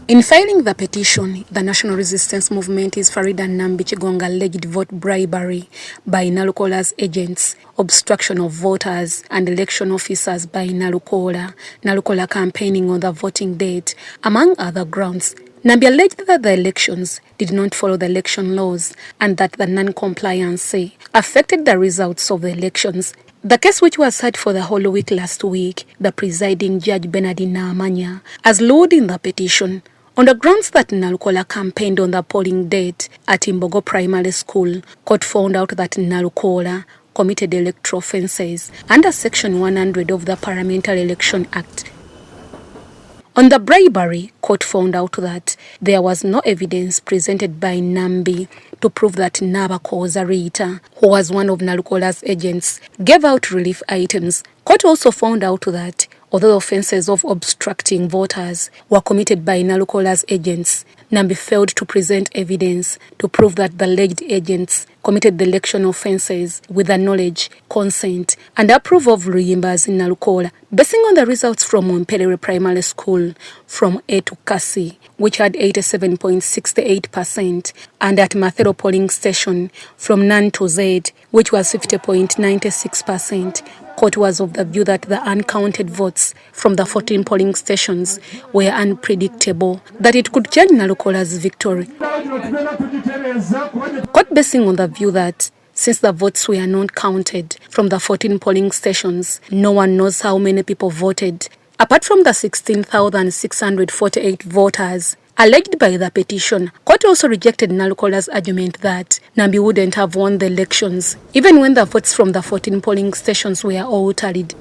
In filing the petition, the National Resistance Movement is Farida Nambi Chigonga alleged vote bribery by Nalukola's agents, obstruction of voters and election officers by Nalukola campaigning on the voting date, among other grounds. Nambi alleged that the elections did not follow the election laws and that the non-compliance affected the results of the elections. The case, which was heard for the whole week last week, the presiding judge Bernardine Naamanya has ruled in the petition on the grounds that Nalukola campaigned on the polling date at Imbogo Primary School. Court found out that Nalukola committed electoral offences under Section 100 of the Parliamentary Election Act. On the bribery, court found out that there was no evidence presented by Nambi to prove that Nabakoza Rita, who was one of Nalukola's agents, gave out relief items. Court also found out that although offences of obstructing voters were committed by Nalukola's agents, Nambi failed to present evidence to prove that the alleged agents committed the election offences with the knowledge, consent and approval of Luyimba's in Nalukola, basing on the results from Mperere Primary School from A to Kasi, which had 87.68%, and at Mathero polling station from Nan to Z, which was 50.96%. Court was of the view that the uncounted votes from the 14 polling stations were unpredictable, that it could change Nalukola's victory. Court basing on the view that since the votes were not counted from the 14 polling stations, no one knows how many people voted, apart from the 16,648 voters alleged by the petition. Court also rejected Nalukola's argument that Nambi wouldn't have won the elections, even when the votes from the 14 polling stations were all tallied.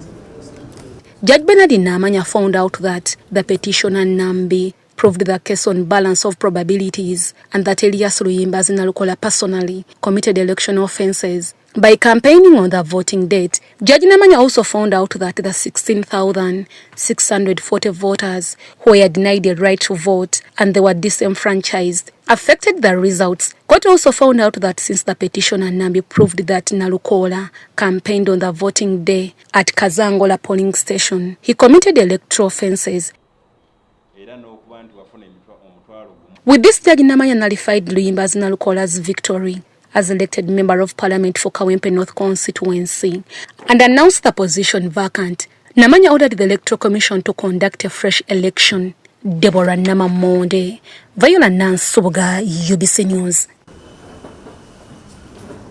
Judge Bernardine Naamanya found out that the petitioner Nambi proved the case on balance of probabilities and that Elias Luyimba's Nalukola personally committed election offences by campaigning on the voting date. Judge Naamanya also found out that the 16,640 voters who were denied the right to vote and they were disenfranchised affected the results. Court also found out that since the petitioner Nambi proved that Nalukola campaigned on the voting day at Kazangola polling station, he committed electoral offences. With this, Judge Naamanya nullified Luyimba's Nalukola's victory as elected Member of Parliament for Kawempe North constituency and announced the position vacant. Naamanya ordered the Electoral Commission to conduct a fresh election. Deborah Namamonde, Viola Nansubuga, UBC News.